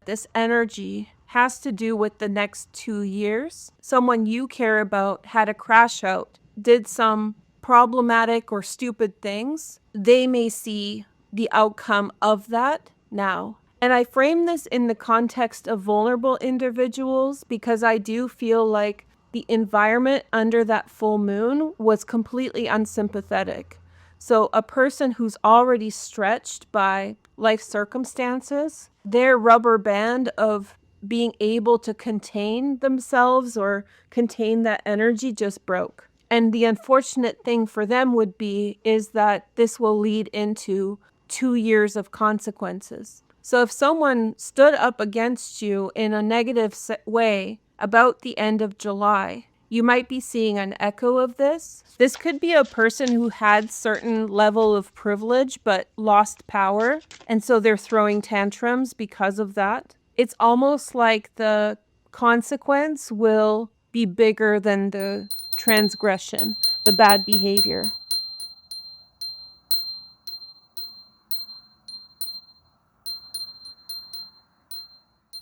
This energy has to do with the next 2 years. Someone you care about had a crash out, did some problematic or stupid things. They may see the outcome of that now. And I frame this in the context of vulnerable individuals because I do feel like the environment under that full moon was completely unsympathetic. So a person who's already stretched by life circumstances, their rubber band of being able to contain themselves or contain that energy just broke. And the unfortunate thing for them would be is that this will lead into 2 years of consequences. So if someone stood up against you in a negative way about the end of July, you might be seeing an echo of this. This could be a person who had certain level of privilege but lost power, and so they're throwing tantrums because of that. It's almost like the consequence will be bigger than the transgression, the bad behavior.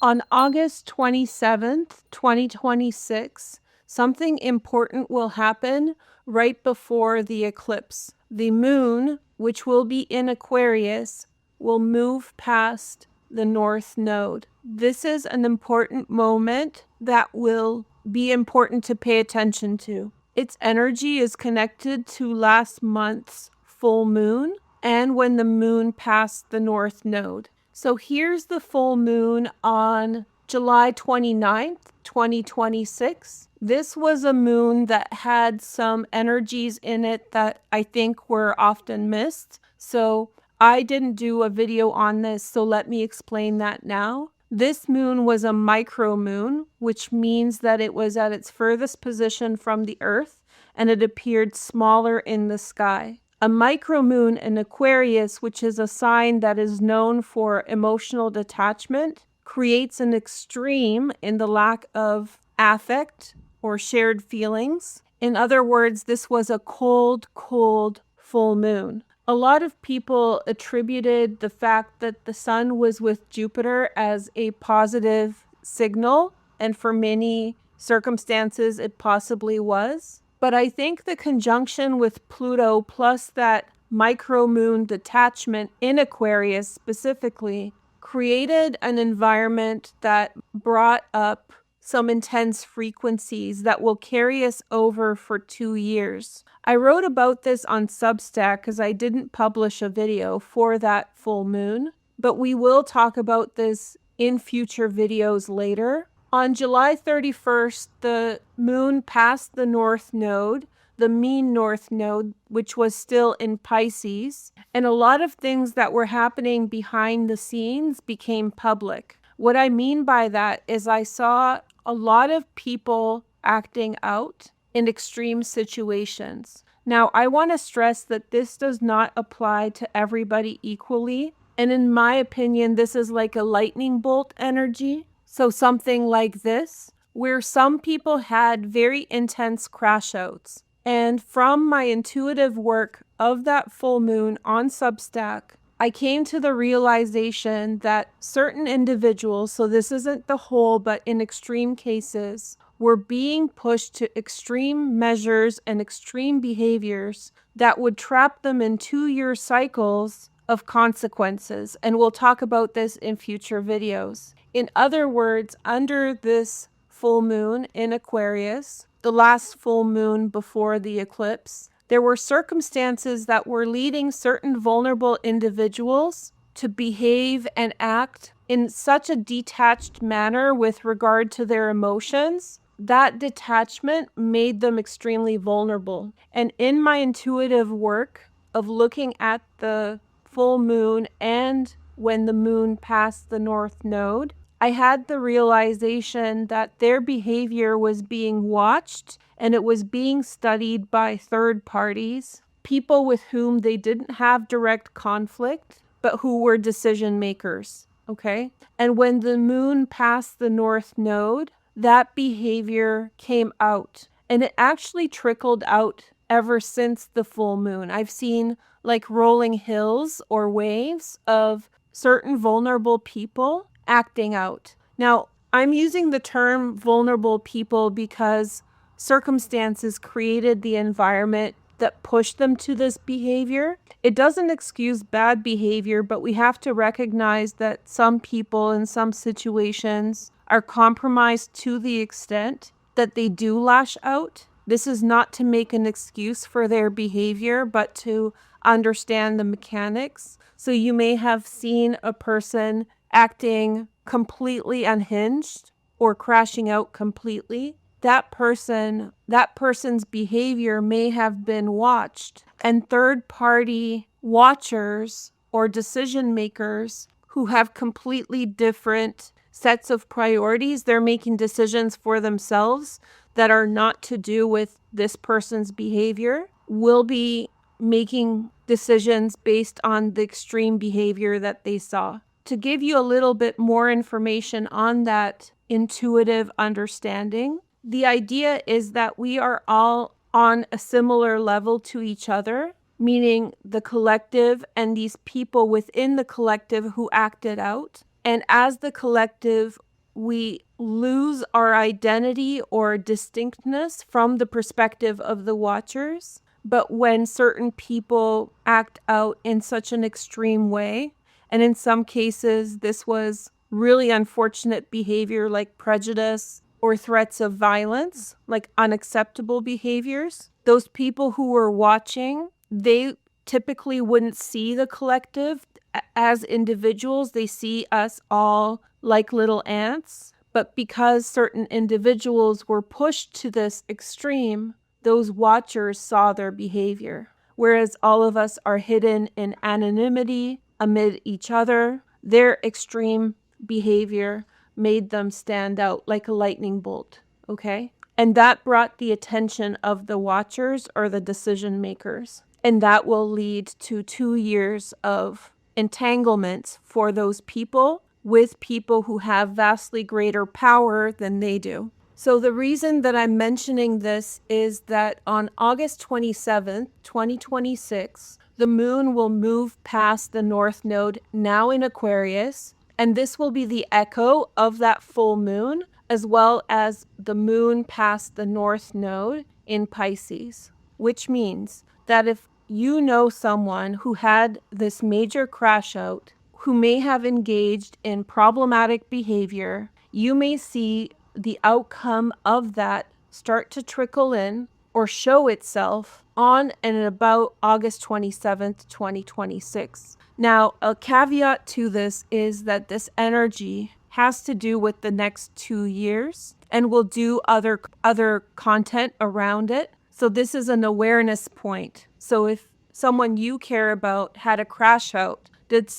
On August 27th, 2026, something important will happen right before the eclipse. The moon, which will be in Aquarius, will move past the North Node. This is an important moment that will be important to pay attention to. Its energy is connected to last month's full moon and when the moon passed the North Node. So here's the full moon on July 29th, 2026. This was a moon that had some energies in it that I think were often missed. So I didn't do a video on this, so let me explain that now. This moon was a micro moon, which means that it was at its furthest position from the Earth and it appeared smaller in the sky. A micromoon in Aquarius, which is a sign that is known for emotional detachment, creates an extreme in the lack of affect or shared feelings. In other words, this was a cold, cold full moon. A lot of people attributed the fact that the sun was with Jupiter as a positive signal, and for many circumstances it possibly was. But I think the conjunction with Pluto plus that micromoon detachment in Aquarius specifically created an environment that brought up some intense frequencies that will carry us over for 2 years. I wrote about this on Substack because I didn't publish a video for that full moon, but we will talk about this in future videos later. On July 31st, the moon passed the North Node, the mean North Node, which was still in Pisces, and a lot of things that were happening behind the scenes became public. What I mean by that is I saw a lot of people acting out in extreme situations. Now, I want to stress that this does not apply to everybody equally, and in my opinion, this is like a lightning bolt energy. So something like this, where some people had very intense crash outs. And from my intuitive work of that full moon on Substack, I came to the realization that certain individuals, so this isn't the whole, but in extreme cases, were being pushed to extreme measures and extreme behaviors that would trap them in 2-year cycles of consequences. And we'll talk about this in future videos. In other words, under this full moon in Aquarius, the last full moon before the eclipse, there were circumstances that were leading certain vulnerable individuals to behave and act in such a detached manner with regard to their emotions. That detachment made them extremely vulnerable. And in my intuitive work of looking at the full moon and when the moon passed the North Node, I had the realization that their behavior was being watched and it was being studied by third parties, people with whom they didn't have direct conflict, but who were decision makers, okay? And when the moon passed the North Node, that behavior came out, and it actually trickled out ever since the full moon. I've seen like rolling hills or waves of certain vulnerable people acting out. Now, I'm using the term vulnerable people because circumstances created the environment that pushed them to this behavior. It doesn't excuse bad behavior, but we have to recognize that some people in some situations are compromised to the extent that they do lash out. This is not to make an excuse for their behavior, but to understand the mechanics. So you may have seen a person acting completely unhinged or crashing out completely. That person's behavior may have been watched, and third-party watchers or decision makers who have completely different sets of priorities, they're making decisions for themselves that are not to do with this person's behavior, will be making decisions based on the extreme behavior that they saw. To give you a little bit more information on that intuitive understanding, the idea is that we are all on a similar level to each other, meaning the collective and these people within the collective who acted out. And as the collective, we lose our identity or distinctness from the perspective of the watchers. But when certain people act out in such an extreme way, and in some cases, this was really unfortunate behavior like prejudice or threats of violence, like unacceptable behaviors, those people who were watching, they typically wouldn't see the collective as individuals. They see us all like little ants. But because certain individuals were pushed to this extreme, those watchers saw their behavior. Whereas all of us are hidden in anonymity amid each other, their extreme behavior made them stand out like a lightning bolt, okay? And that brought the attention of the watchers or the decision makers. And that will lead to 2 years of entanglements for those people with people who have vastly greater power than they do. So the reason that I'm mentioning this is that on August 27th, 2026, the moon will move past the North Node, now in Aquarius, and this will be the echo of that full moon, as well as the moon past the North Node in Pisces, which means that if you know someone who had this major crash out, who may have engaged in problematic behavior, you may see the outcome of that start to trickle in or show itself on and about August 27th, 2026. Now, a caveat to this is that this energy has to do with the next 2 years and will do other content around it. So this is an awareness point. So if someone you care about had a crash out, did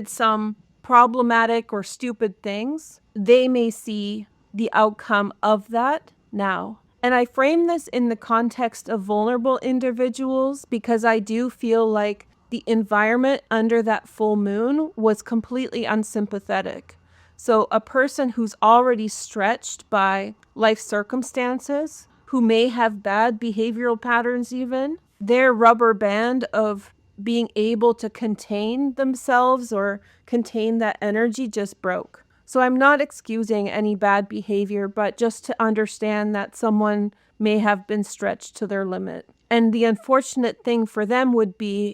some problematic or stupid things, they may see the outcome of that now. And I frame this in the context of vulnerable individuals because I do feel like the environment under that full moon was completely unsympathetic. So a person who's already stretched by life circumstances, who may have bad behavioral patterns even, their rubber band of being able to contain themselves or contain that energy just broke. So I'm not excusing any bad behavior, but just to understand that someone may have been stretched to their limit. And the unfortunate thing for them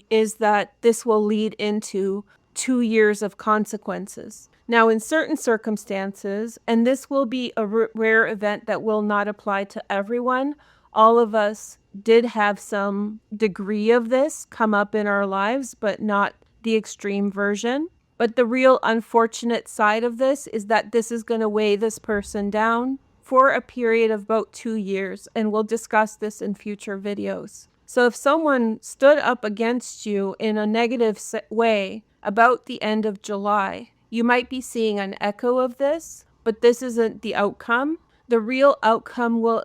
is that this will lead into 2 years of consequences. Now, in certain circumstances, and this will be a rare event that will not apply to everyone, all of us did have some degree of this come up in our lives, but not the extreme version. But the real unfortunate side of this is that this is going to weigh this person down for a period of about 2 years, and we'll discuss this in future videos. So if someone stood up against you in a negative way about the end of July, you might be seeing an echo of this, but this isn't the outcome. The real outcome will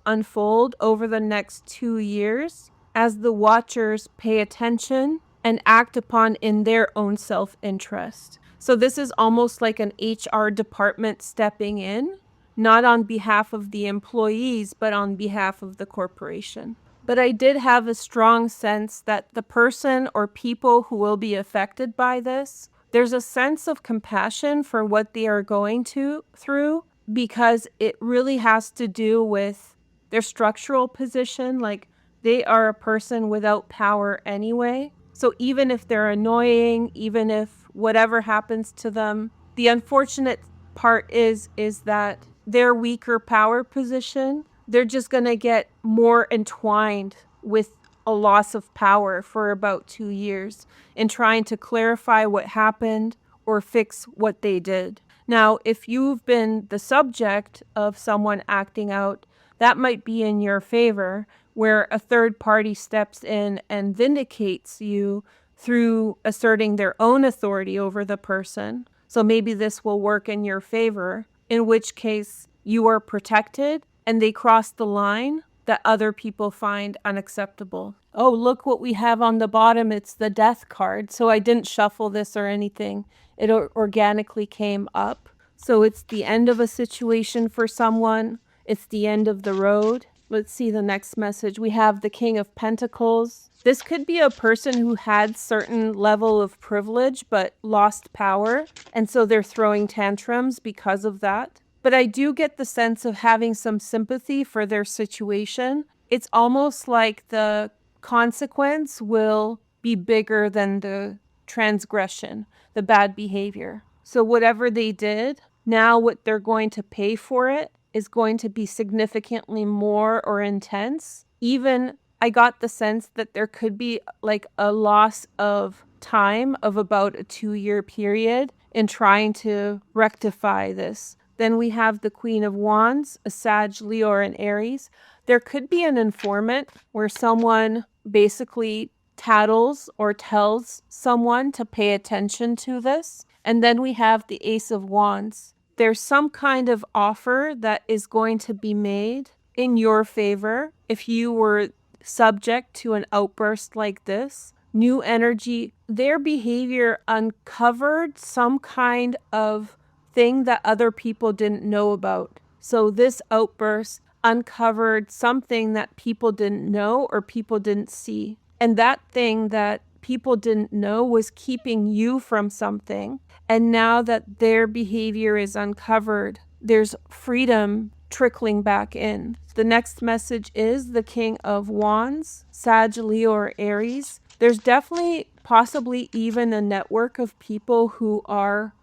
unfold over the next 2 years as the watchers pay attention and act upon in their own self-interest. So this is almost like an HR department stepping in, not on behalf of the employees, but on behalf of the corporation. But I did have a strong sense that the person or people who will be affected by this There's a sense of compassion for what they are going through, because it really has to do with their structural position. Like, they are a person without power anyway. So even if they're annoying, even if whatever happens to them, the unfortunate part is that their weaker power position, they're just going to get more entwined with a loss of power for about 2 years in trying to clarify what happened or fix what they did. Now, if you've been the subject of someone acting out, that might be in your favor, where a third party steps in and vindicates you through asserting their own authority over the person. So maybe this will work in your favor, in which case you are protected and they cross the line that other people find unacceptable. Oh, look what we have on the bottom. It's the death card. So I didn't shuffle this or anything. It organically came up. So it's the end of a situation for someone. It's the end of the road. Let's see the next message. We have the King of Pentacles. This could be a person who had certain level of privilege but lost power, and so they're throwing tantrums because of that. But I do get the sense of having some sympathy for their situation. It's almost like the consequence will be bigger than the transgression, the bad behavior. So whatever they did, now what they're going to pay for it is going to be significantly more or intense. Even I got the sense that there could be like a loss of time of about a 2-year period in trying to rectify this. Then we have the Queen of Wands, a Sag, Leo, or an Aries. There could be an informant where someone basically tattles or tells someone to pay attention to this. And then we have the Ace of Wands. There's some kind of offer that is going to be made in your favor if you were subject to an outburst like this. New energy, their behavior uncovered some kind of thing that other people didn't know about. So this outburst uncovered something that people didn't know or people didn't see. And that thing that people didn't know was keeping you from something. And now that their behavior is uncovered, there's freedom trickling back in. The next message is the King of Wands, Sag, Leo, or Aries. There's definitely possibly even a network of people who are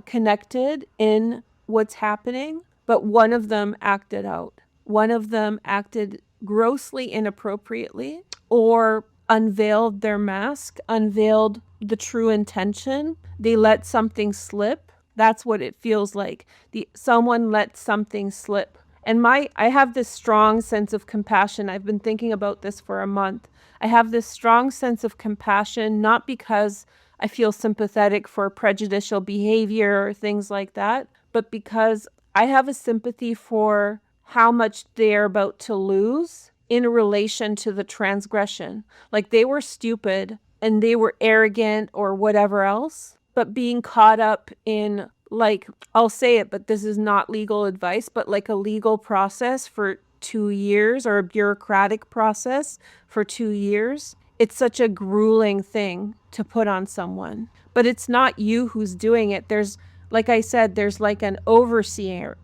connected in what's happening, but one of them acted out. One of them acted grossly inappropriately or unveiled their mask, unveiled the true intention. They let something slip. That's what it feels like. Someone let something slip. And I have this strong sense of compassion. I've been thinking about this for a month. I have this strong sense of compassion, not because I feel sympathetic for prejudicial behavior or things like that, but because I have a sympathy for how much they're about to lose in relation to the transgression. Like, they were stupid and they were arrogant or whatever else, but being caught up in, like, I'll say it, but this is not legal advice, but like a legal process for 2 years or a bureaucratic process for 2 years. It's such a grueling thing to put on someone, but it's not you who's doing it. There's, like I said, there's like an overseer,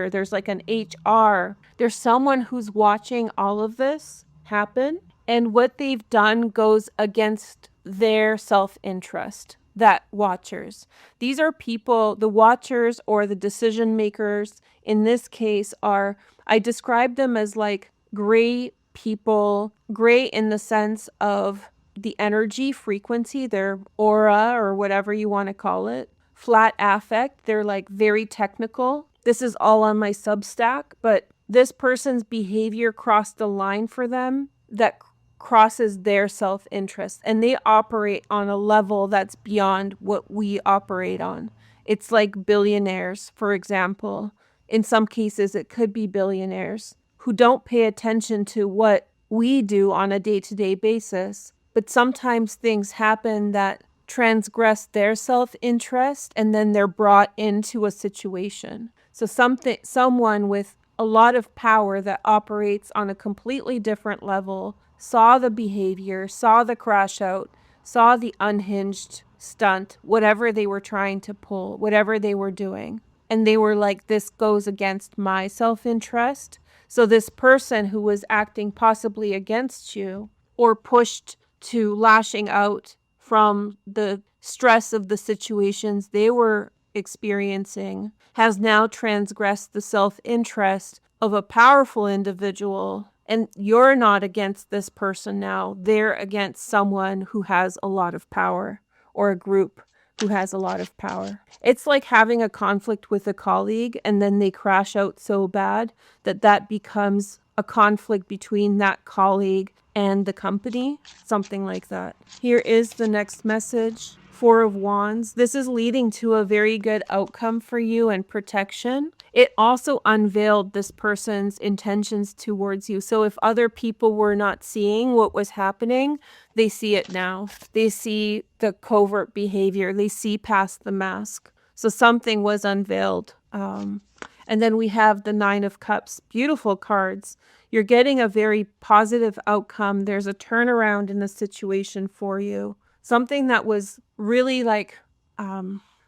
there's like an HR. There's someone who's watching all of this happen, and what they've done goes against their self-interest. That watchers. These are people, the watchers or the decision makers in this case are, I describe them as like gray people, gray in the sense of the energy frequency, their aura or whatever you want to call it. Flat affect, they're like very technical. This is all on my Substack, but this person's behavior crossed the line for them that crosses their self-interest, and they operate on a level that's beyond what we operate on. It's like billionaires, for example. In some cases, it could be billionaires who don't pay attention to what we do on a day-to-day basis, but sometimes things happen that transgress their self-interest, and then they're brought into a situation. So someone with a lot of power that operates on a completely different level saw the behavior, saw the crash out, saw the unhinged stunt, whatever they were trying to pull, whatever they were doing. And they were like, this goes against my self-interest. So this person who was acting possibly against you or pushed to lashing out from the stress of the situations they were experiencing has now transgressed the self-interest of a powerful individual. And you're not against this person now. They're against someone who has a lot of power, or a group who has a lot of power. It's like having a conflict with a colleague and then they crash out so bad that that becomes a conflict between that colleague and the company, something like that. Here is the next message. Four of Wands. This is leading to a very good outcome for you and protection. It also unveiled this person's intentions towards you. So if other people were not seeing what was happening, they see it now. They see the covert behavior. They see past the mask. So something was unveiled. And then we have the Nine of Cups. Beautiful cards. You're getting a very positive outcome. There's a turnaround in the situation for you. Something that was really like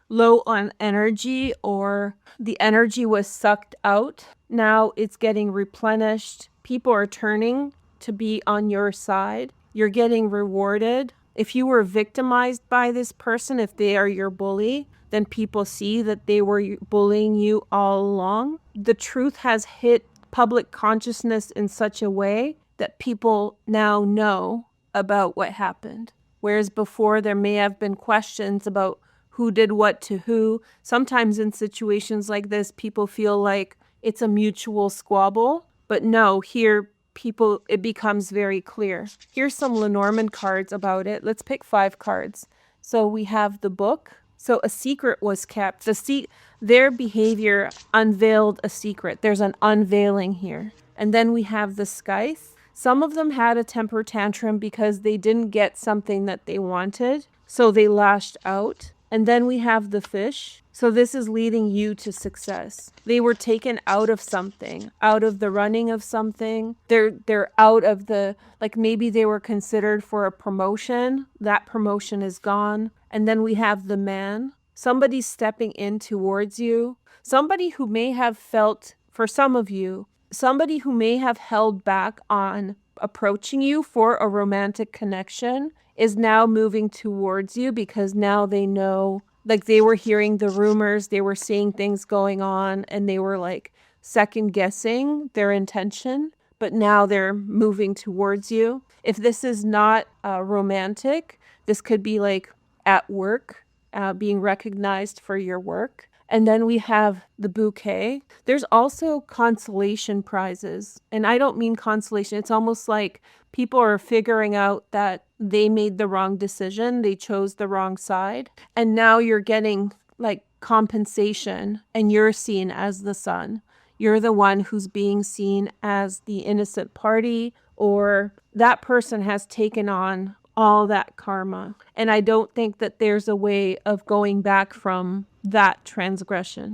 low on energy, or the energy was sucked out. Now it's getting replenished. People are turning to be on your side. You're getting rewarded. If you were victimized by this person, if they are your bully, then people see that they were bullying you all along. The truth has hit public consciousness in such a way that people now know about what happened. Whereas before there may have been questions about who did what to who. Sometimes in situations like this, people feel like it's a mutual squabble. But no, here it becomes very clear. Here's some Lenormand cards about it. Let's pick 5 cards. So we have the Book. So a secret was kept. Their behavior unveiled a secret. There's an unveiling here. And then we have the Scythe. Some of them had a temper tantrum because they didn't get something that they wanted, so they lashed out. And then we have the Fish. So this is leading you to success. They were taken out of something, out of the running of something. They're out of the, like maybe they were considered for a promotion. That promotion is gone. And then we have the Man. Somebody's stepping in towards you. Somebody who may have felt, for some of you, somebody who may have held back on approaching you for a romantic connection is now moving towards you because now they know, like they were hearing the rumors, they were seeing things going on, and they were like second guessing their intention, but now they're moving towards you. If this is not romantic, this could be like at work, being recognized for your work. And then we have the Bouquet. There's also consolation prizes. And I don't mean consolation. It's almost like people are figuring out that they made the wrong decision. They chose the wrong side. And now you're getting like compensation and you're seen as the sun. You're the one who's being seen as the innocent party, or that person has taken on all that karma. And I don't think that there's a way of going back from that transgression.